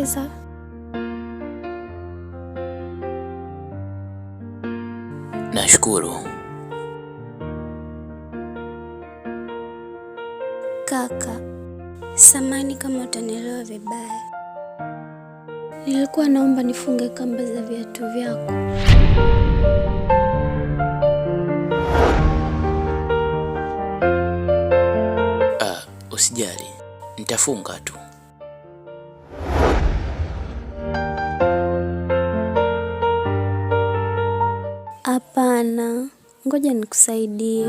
utaweza. Nashukuru. Kaka, samahani kama utanielewa vibaya. Nilikuwa naomba nifunge kamba za viatu vyako. Usijali, nitafunga tu. Hapana, ngoja nikusaidie.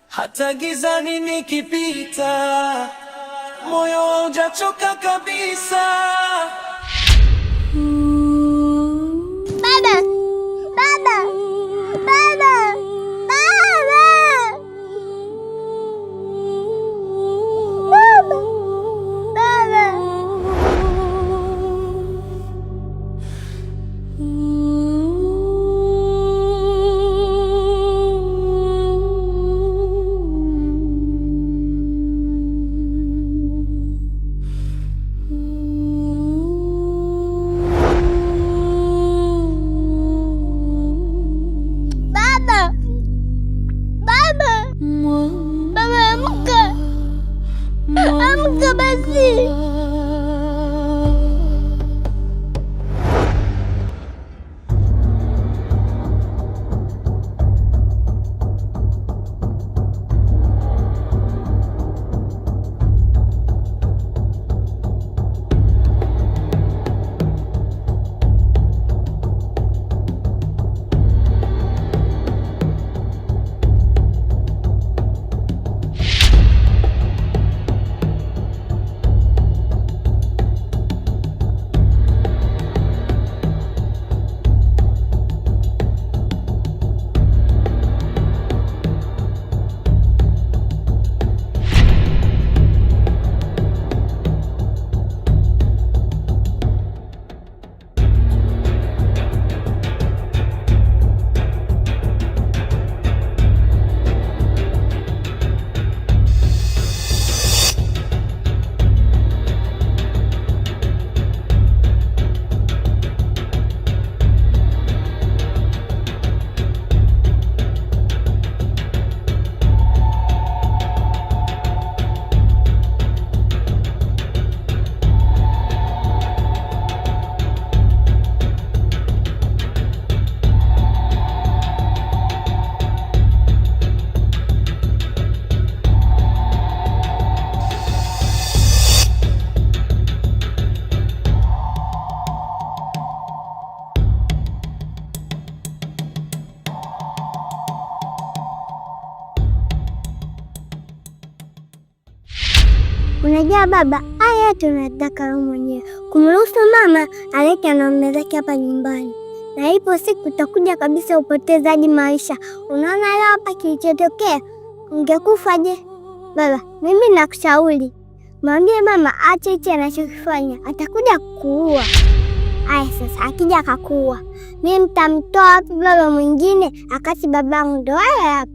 Hata gizani nikipita, moyo haujachoka kabisa. Baba! Baba! Baba! Baba! Baba! Baba! Amka basi. Unajua baba, haya tunataka wewe mwenyewe kumruhusu mama aleke na mume zake hapa nyumbani, na ipo siku utakuja kabisa upotezaji maisha. Unaona leo hapa kilichotokea, ungekufa je? Baba, mimi nakushauri mwambie mama ache hicho anachokifanya, atakuja kukuua. Aya, sasa akija akakuua, mimi mtamtoa wapi baba mwingine akati babangu ndo haya hapa?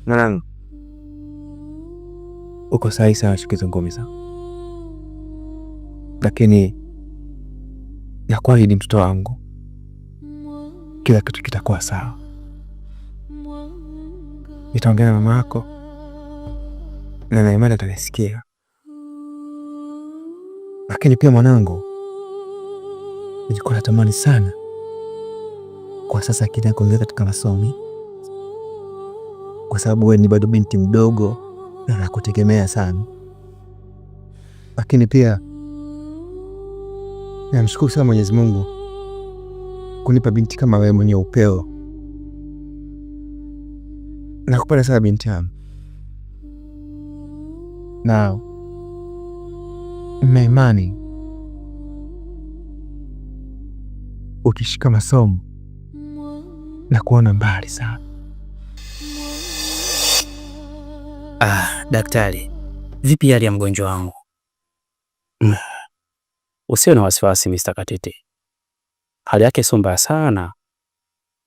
Mwanangu, uko sahihi sana ukizungumza, lakini nakuahidi mtoto wangu, kila kitu kitakuwa sawa. Nitaongea na mama yako na na imani atanisikia. Lakini pia mwanangu, nilikuwa natamani sana kwa sasa kile kuongeza katika masomo, kwa sababu wewe ni bado binti mdogo na nakutegemea sana. Lakini pia namshukuru sana Mwenyezi Mungu kunipa binti kama wewe mwenye upeo. Nakupenda sana binti yangu, na nina imani ukishika masomo na kuona mbali sana. Daktari, vipi hali ya mgonjwa wangu? Usiwe na wasiwasi Mr. Katete. Hali yake sio mbaya sana,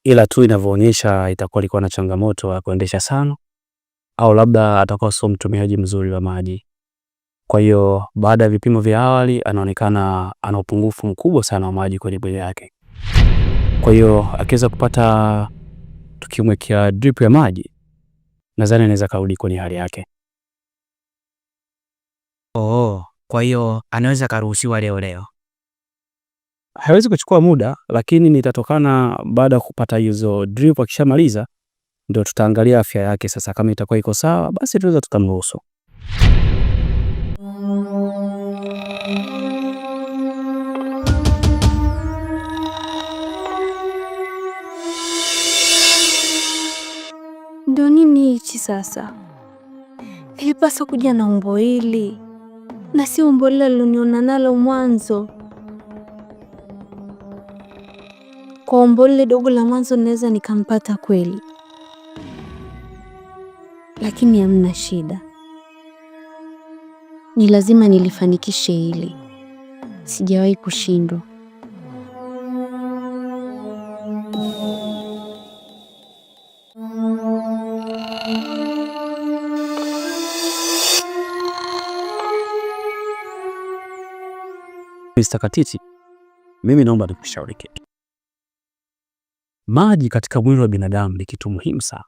ila tu inavyoonyesha itakuwa alikuwa na changamoto ya kuendesha sana, au labda atakuwa sio mtumiaji mzuri wa maji. Kwa hiyo baada ya vipimo vya awali anaonekana ana upungufu mkubwa sana wa maji kwenye mwili wake. Kwa hiyo akiweza kupata tukimwekea drip ya maji, nadhani anaweza karudi kwenye hali yake. Kwa hiyo anaweza karuhusiwa leo? Haiwezi kuchukua muda, lakini nitatokana baada ya kupata hizo drip. Akishamaliza ndio tutaangalia afya yake. Sasa kama itakuwa iko sawa, basi tunaweza tukamruhusu. Ndo nini hichi sasa? Ilipaswa kuja na umbo hili na si umbo lile liloniona nalo mwanzo. Kwa umbo lile dogo la mwanzo naweza nikampata kweli, lakini hamna shida, ni lazima nilifanikishe hili. Sijawahi kushindwa. Mr. Katiti, mimi naomba nikushauri kitu. Maji katika mwili wa binadamu ni kitu muhimu sana.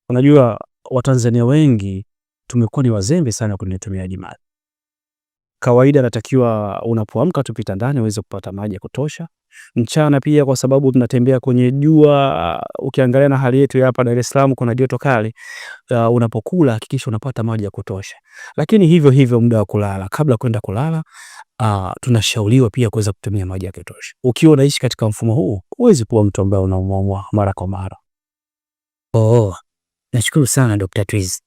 Unajua Watanzania wengi tumekuwa ni wazembe sana kwenye utumiaji maji. Kawaida natakiwa unapoamka tupita ndani uweze kupata maji ya kutosha. Mchana pia, kwa sababu tunatembea kwenye jua, ukiangalia na hali yetu hapa Dar es Salaam kuna joto kali, unapokula hakikisha unapata maji ya kutosha. Lakini hivyo hivyo muda wa kulala, kabla kwenda kulala, tunashauriwa pia kuweza kutumia maji ya kutosha. Ukiwa unaishi katika mfumo huu, huwezi kuwa mtu ambaye unaumwa mara kwa mara. Nashukuru sana Dr. Twiz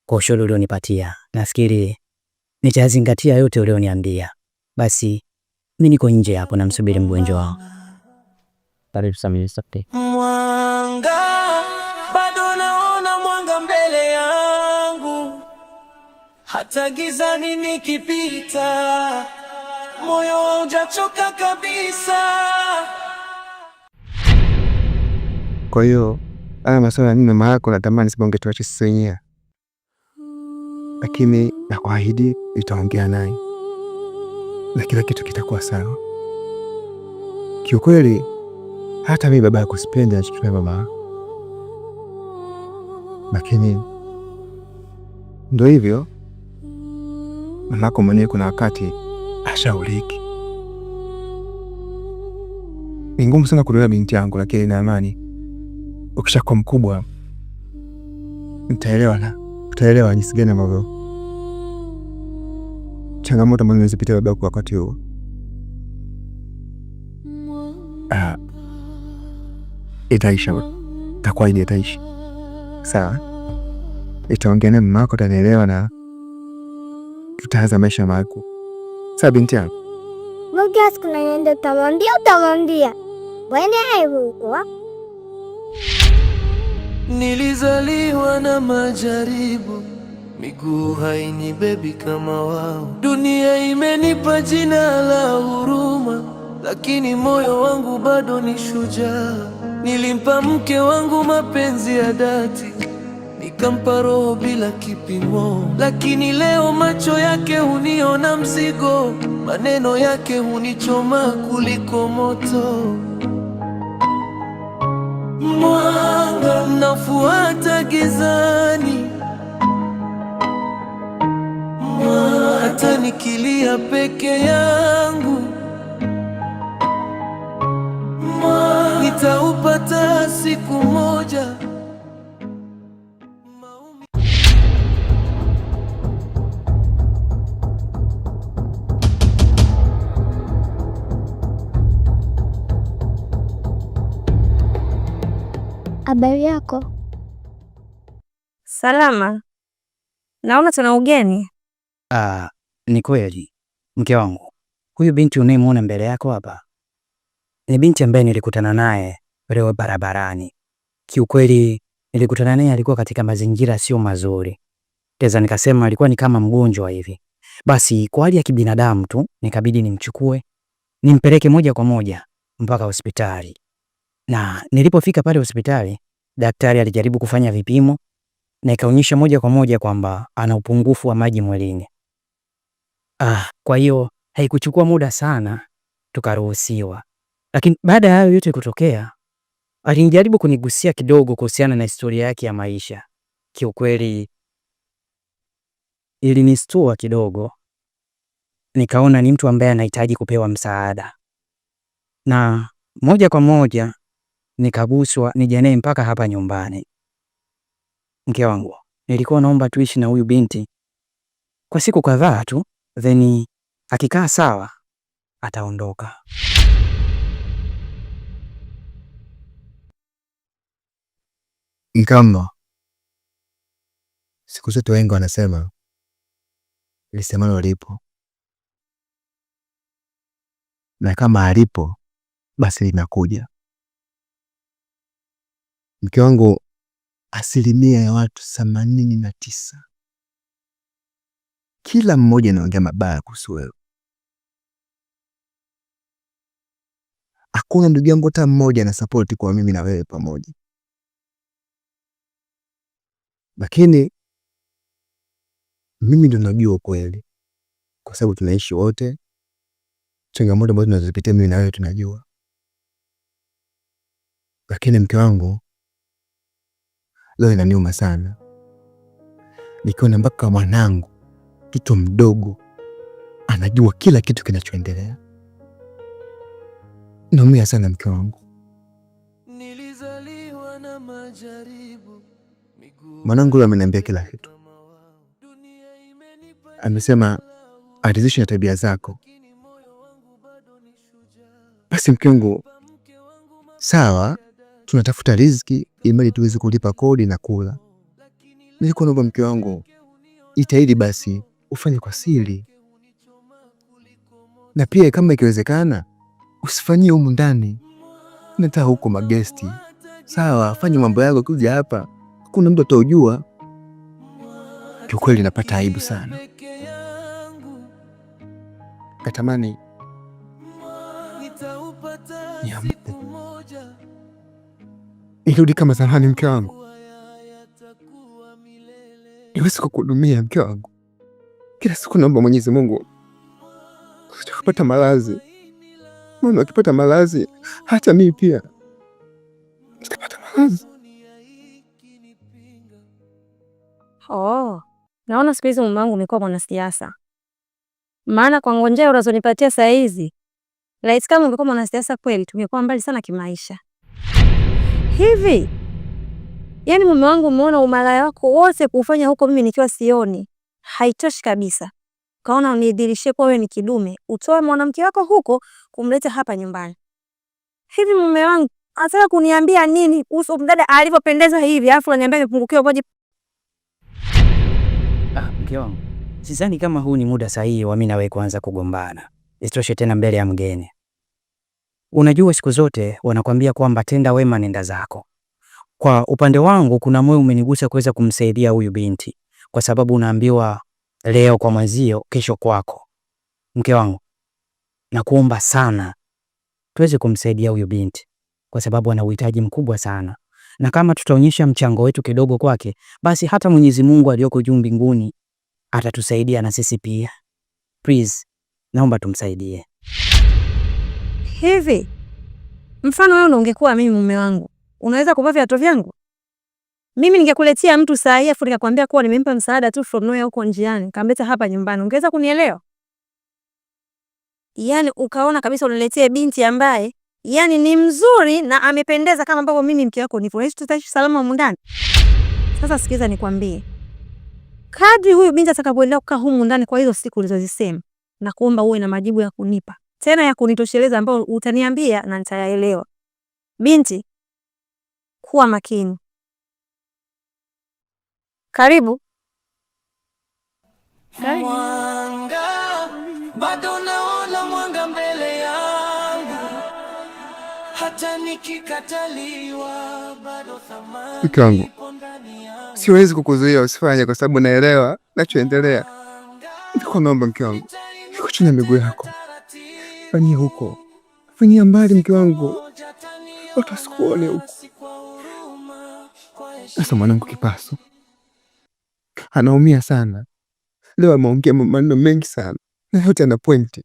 kwa ushauri ulionipatia. Nafikiri nitazingatia yote ulioniambia. Basi mimi niko nje hapo namsubiri mgonjwa wangu. Karibu sana Mr. Mwanga, bado naona mwanga mbele yangu, hata gizani nikipita, moyo haujachoka kabisa. Kwa hiyo haya masuala ni mama yako, natamani sibonge tuache sisi wenyewe, lakini nakuahidi nitaongea naye na kila kitu kitakuwa sawa. Kiukweli hata mimi baba yako sipendi anachotumia mama, lakini ndio hivyo, mamako mwenyewe kuna wakati ashauriki. Ni ngumu sana kulea binti yangu, lakini na amani ukishakuwa mkubwa utaelewa jinsi gani ambavyo changamoto ambazo unazipita baba yako wakati huo. Itaisha, takuwa itaisha. Sawa, itaongea na mama yako, atanielewa na tutaanza maisha mapya. Sawa binti yangu? Mbona siku naenda utamwambia. Bwana huko. Nilizaliwa na majaribu, miguu hainibebi kama wao. Dunia imenipa jina la huruma, lakini moyo wangu bado ni shujaa. Nilimpa mke wangu mapenzi ya dhati, nikampa roho bila kipimo. Lakini leo macho yake huniona mzigo, maneno yake hunichoma kuliko moto. Mwanga nafuata gizani, hata nikilia peke yangu, nitaupata siku moja. Habari yako? Salama. Naona tuna ugeni. Ni kweli mke wangu, huyu binti unayemwona mbele yako hapa ni binti ambaye nilikutana naye leo barabarani. Kiukweli nilikutana naye alikuwa katika mazingira sio mazuri, teza nikasema alikuwa ni kama mgonjwa hivi. Basi kwa hali ya kibinadamu tu nikabidi nimchukue nimpeleke moja kwa moja mpaka hospitali. Na nilipofika pale hospitali, daktari alijaribu kufanya vipimo na ikaonyesha moja kwa moja kwamba ana upungufu wa maji mwilini. Kwa hiyo haikuchukua muda sana tukaruhusiwa. Lakini baada ya hayo yote kutokea, alijaribu kunigusia kidogo kuhusiana na historia yake ya maisha. Kiukweli ilinistua kidogo. Nikaona ni mtu ambaye anahitaji kupewa msaada. Na moja kwa moja nikaguswa nije naye mpaka hapa nyumbani. Mke wangu, nilikuwa naomba tuishi na huyu binti kwa siku kadhaa tu, then akikaa sawa ataondoka. Mkama, siku zote wengi wanasema lisemalo lipo, na kama alipo basi linakuja. Mke wangu, 89% ya watu kila mmoja anaongea mabaya kuhusu wewe. Hakuna ndugu yangu hata mmoja ana support kwa mimi na wewe pamoja. Lakini mimi ndo najua ukweli, kwa sababu tunaishi wote. Changamoto ambazo tunazopitia mimi na wewe tunajua. Lakini mke wangu, leo inaniuma sana nikiona mpaka mwanangu mtoto mdogo anajua kila kitu kinachoendelea. Naumia sana mke wangu. Mwanangu leo ameniambia kila kitu. Amesema aridhishwe na tabia zako. Basi mke wangu, sawa, tunatafuta riziki ili tuweze kulipa kodi na kula. Nilikuwa naomba mke wangu, itaidi basi ufanye kwa siri, na pia kama ikiwezekana usifanyie humu ndani, nataka huko magesti. Sawa, fanya mambo yako, kuja hapa hakuna mtu atajua. Kiukweli napata aibu sana. Natamani nirudi kama zamani mke wangu, niwezi kukuhudumia mke wangu. Kila siku naomba Mwenyezi Mungu kupata malazi, maana akipata malazi hata mimi pia nitapata malazi. Naona siku hizi mume wangu umekuwa mwanasiasa. Maana kwa ngonjea unazonipatia saa hizi, laiti kama ungekuwa mwanasiasa kweli tungekuwa mbali sana kimaisha. Hivi yaani mume wangu umeona umalaya wako wote kufanya huko mimi nikiwa sioni, haitoshi kabisa. Kaona unidhirishie kwa wewe ni kidume, utoe mwanamke wako huko kumleta hapa nyumbani. Hivi mume wangu anataka kuniambia nini kuhusu mdada alivyopendeza hivi afu ananiambia nipungukiwe upoje? Mke wangu, sidhani kama huu ni muda sahihi wa mimi na wewe kuanza kugombana. Isitoshe tena mbele ya mgeni. Unajua siku zote wanakuambia kwamba tenda wema nenda zako. Kwa upande wangu kuna moyo umenigusa kuweza kumsaidia huyu binti, kwa sababu unaambiwa leo kwa mwenzio kesho kwako. Mke wangu, nakuomba sana tuweze kumsaidia huyu binti kwa sababu ana uhitaji mkubwa sana. na kama tutaonyesha mchango wetu kidogo kwake, basi hata Mwenyezi Mungu aliyoko juu mbinguni atatusaidia na sisi pia. Please, naomba tumsaidie. Hivi mfano wewe ungekuwa mimi mume wangu, unaweza kuvaa viatu vyangu? Mimi ningekuletea mtu saa hii afu nikakwambia kuwa nimempa msaada tu from nowhere huko njiani, nikamleta hapa nyumbani, ungeweza kunielewa? Yaani ukaona kabisa uniletee binti ambaye yaani ni mzuri na amependeza kama ambavyo mimi mke wako nipo. Tutaishi salama humu ndani. Sasa sikiza nikwambie. Kadri huyu binti atakapoendelea kukaa humu ndani kwa hizo siku ulizozisema, na kuomba uwe na majibu ya kunipa. Tena ya kunitosheleza ambayo utaniambia na nitayaelewa. Binti, kuwa makini. Karibu. Mwanga, bado naona mwanga mbele yangu. Hata nikikataliwa bado thamani ipo ndani yangu. Siwezi kukuzuia usifanye kwa sababu naelewa nachoendelea. Niko naomba mke wangu, niko chini ya miguu yako. Fanyia huko. Fanyia mbali mke wangu. Utasikuone huko. Sasa mwanangu Kipasu anaumia sana. Leo ameongea maneno mengi sana. Na yote ana pointi.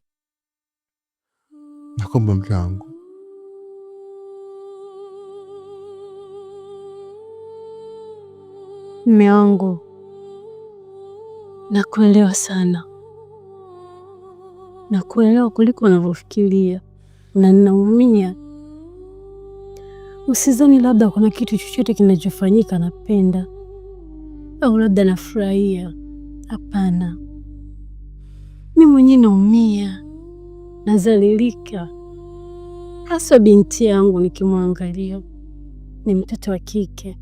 Naomba mke wangu. Mume wangu, nakuelewa sana. Nakuelewa kuliko unavyofikiria. Na ninaumia. Usizani labda kuna kitu chochote kinachofanyika napenda. Au labda nafurahia. Hapana. Mimi mwenyewe naumia. Nazalilika. Hasa binti yangu nikimwangalia. Ni mtoto wa kike.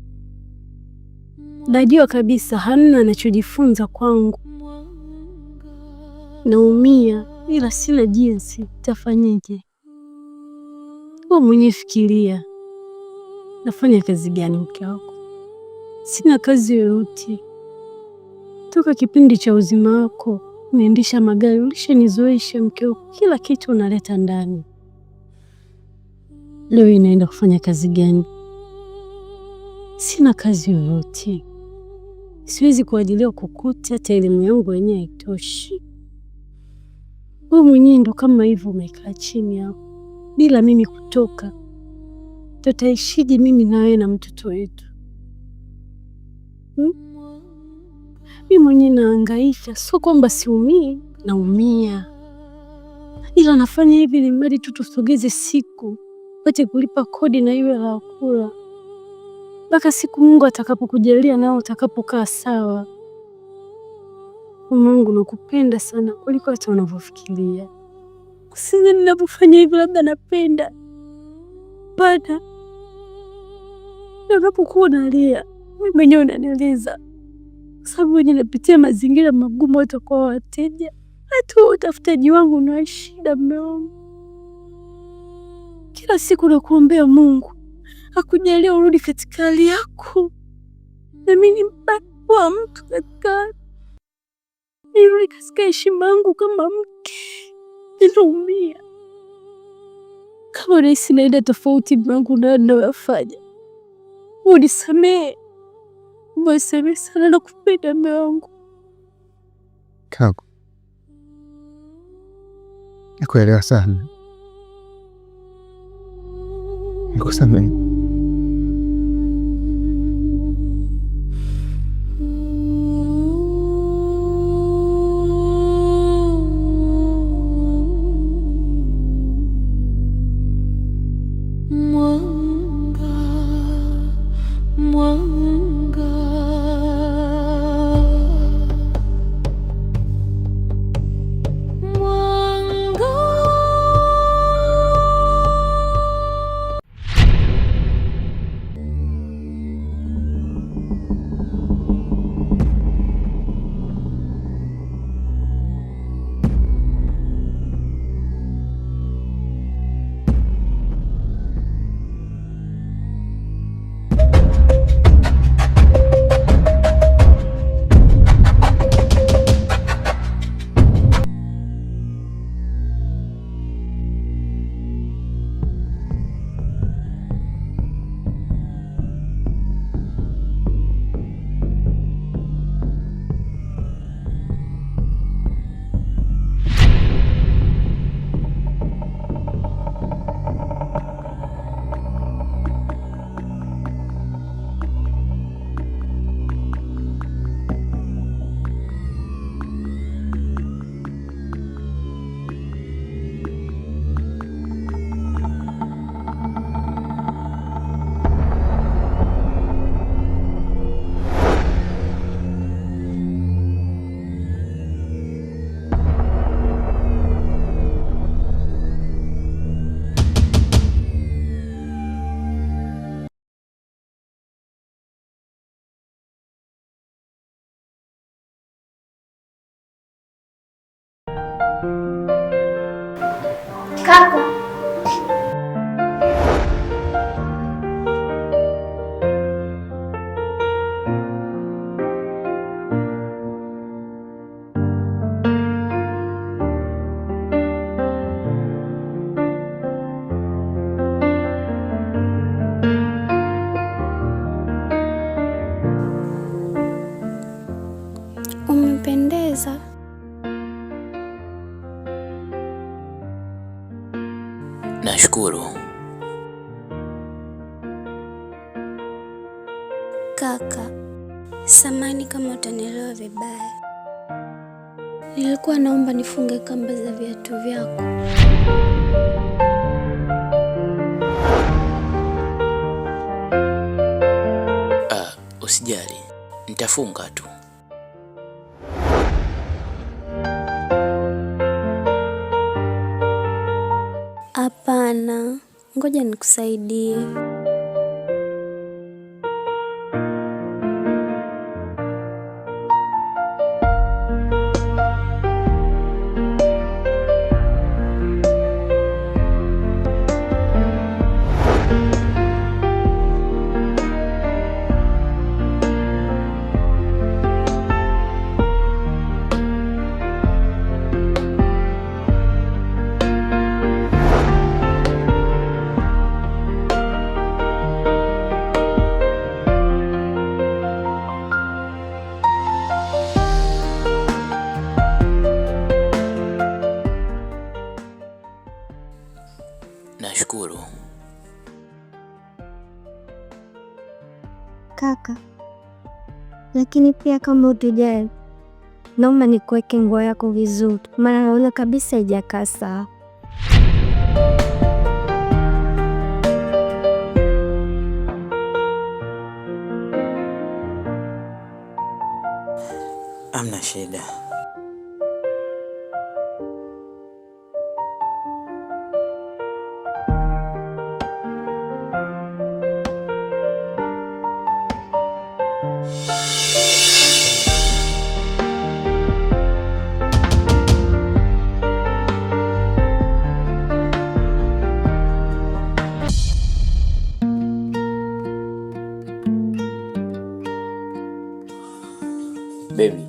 Najua kabisa hamna anachojifunza kwangu. Naumia ila sina jinsi, tafanyeje? Wewe mwenyewe fikiria. Nafanya kazi gani mke wako? Sina kazi yoyote. Toka kipindi cha uzima wako, unaendesha magari, ulishanizoesha mke wako, kila kitu unaleta ndani. Leo inaenda kufanya kazi gani? Sina kazi yoyote. Siwezi kuajilia kokote, hata elimu yangu yenyewe haitoshi. Wewe mwenyewe ndo kama hivyo umekaa chini hapo. Bila mimi kutoka. Tutaishije mimi na wewe na mtoto wetu? Mimi mwenyewe nahangaika, sio kwamba siumii, naumia. Ila nafanya hivi ni mradi tu tusogeze siku, pate kulipa kodi na iwe la kula. Mpaka siku Mungu atakapokujalia nao utakapokaa sawa. Mungu nakupenda sana kuliko hata unavyofikiria. Kusini ninapofanya hivi labda napenda. Bada. Ninapokuwa nalia, mimi mwenyewe unaniuliza. Sababu wenye napitia mazingira magumu hata kwa wateja. Hata utafutaji wangu una shida mume wangu. Kila siku nakuombea Mungu akujalia urudi katika hali yako. Na mimi ni mpakwa mtu katika nirudi katika heshima yangu kama mke. Ninaumia. Kama rahisi naenda tofauti mwangu na ninayofanya. Unisamehe. Unisamehe sana na kupenda mume wangu. Kako. Nakuelewa sana. Nikusamehe. Kaka. Umependeza. Nashukuru. Kaka, samahani kama utanielewa vibaya. Nilikuwa naomba nifunge kamba za viatu vyako. Usijali, nitafunga tu. Hapana, ngoja nikusaidie. Nashukuru. Kaka, lakini pia kama utojali, naomba nikuweke nguo yako vizuri, maana naona kabisa haijakaa sawa. Hamna shida. Baby,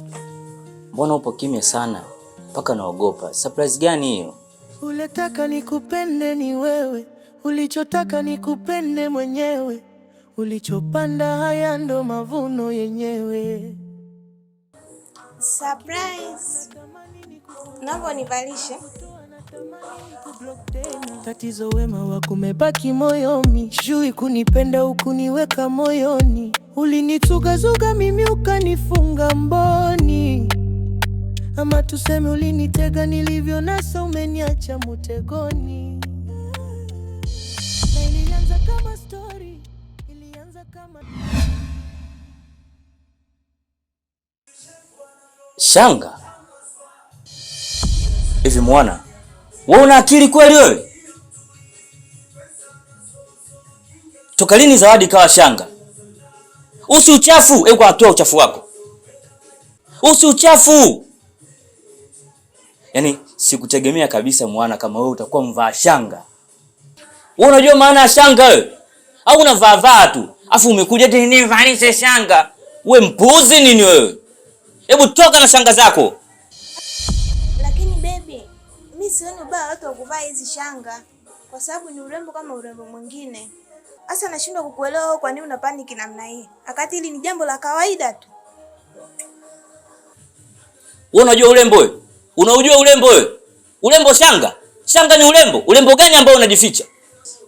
mbona upo kimya sana? Mpaka naogopa. Surprise gani hiyo? Uletaka nikupende ni wewe, ulichotaka nikupende mwenyewe, ulichopanda haya ndo mavuno yenyewe. Surprise. Naomba nivalishe. Tatizo wema wako umebaki moyoni, shui kunipenda ukuniweka moyoni, ulinitugazuga mimi ukanifunga mboni, ama tuseme ulinitega nilivyo nasa umeniacha mutegoni. Na ilianza kama story, ilianza kama Shanga. Hivi mwana, wewe una akili kweli wewe? Toka lini Zawadi kawa shanga? Usi uchafu, hebu atoa uchafu wako. Usi uchafu. Yaani sikutegemea kabisa mwana kama wewe utakuwa mvaa shanga. Wewe unajua maana ya shanga wewe? Au unavaa tu? Afu umekuja eti nivalishe shanga. Wewe mpuzi nini wewe? Hebu toka na shanga zako. Lakini baby, mimi sioni ubaya watu wakuvaa hizi shanga kwa sababu ni urembo kama urembo mwingine. Sasa nashindwa kukuelewa kwa nini una panic namna hii. Akati hili ni jambo la kawaida tu. Wewe unajua urembo wewe? Unaujua urembo wewe? Urembo shanga? Shanga ni urembo? Urembo gani ambao unajificha?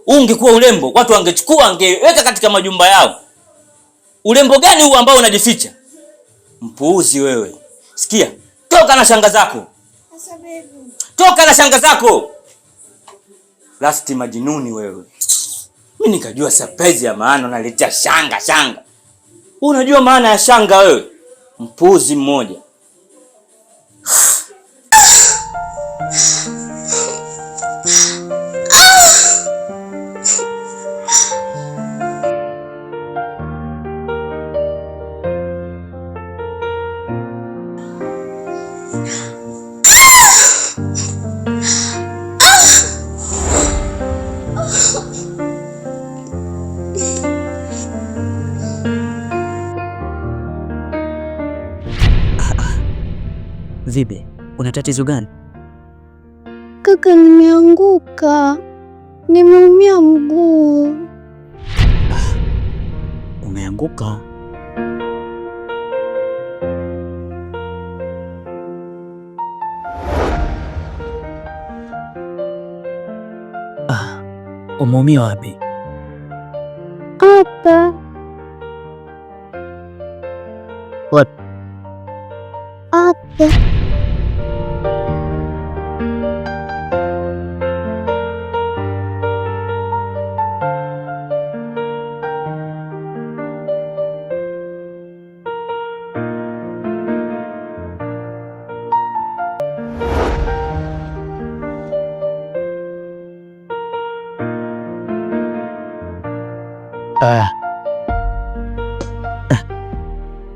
Ungekuwa urembo, watu wangechukua wangeweka katika majumba yao. Urembo gani huu ambao unajificha? Mpuuzi wewe. Sikia, toka na shanga zako. Sasa baby. Toka na shanga zako. Lasti majinuni wewe. Mimi nikajua surprise ya maana unaletea shanga. Unajua maana ya shanga wewe? Mpuuzi mmoja. Vipi, una tatizo gani? Kaka, nimeanguka, nimeumia mguu. Umeanguka? Umeumia wapi? Hapa. Wapi? Hapa.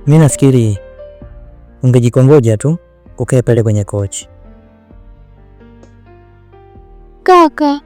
Mimi nafikiri ungejikongoja tu ukae pale kwenye kochi. Kaka,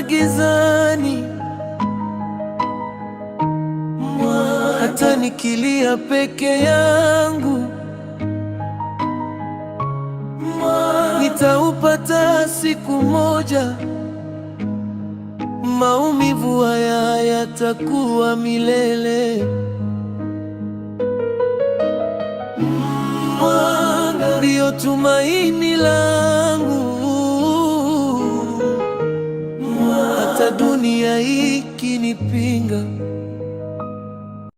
hata gizani, hata nikilia peke yangu, nitaupata siku moja. Maumivu haya yatakuwa milele. Mwanga ndio tumaini langu, hata dunia ikinipinga.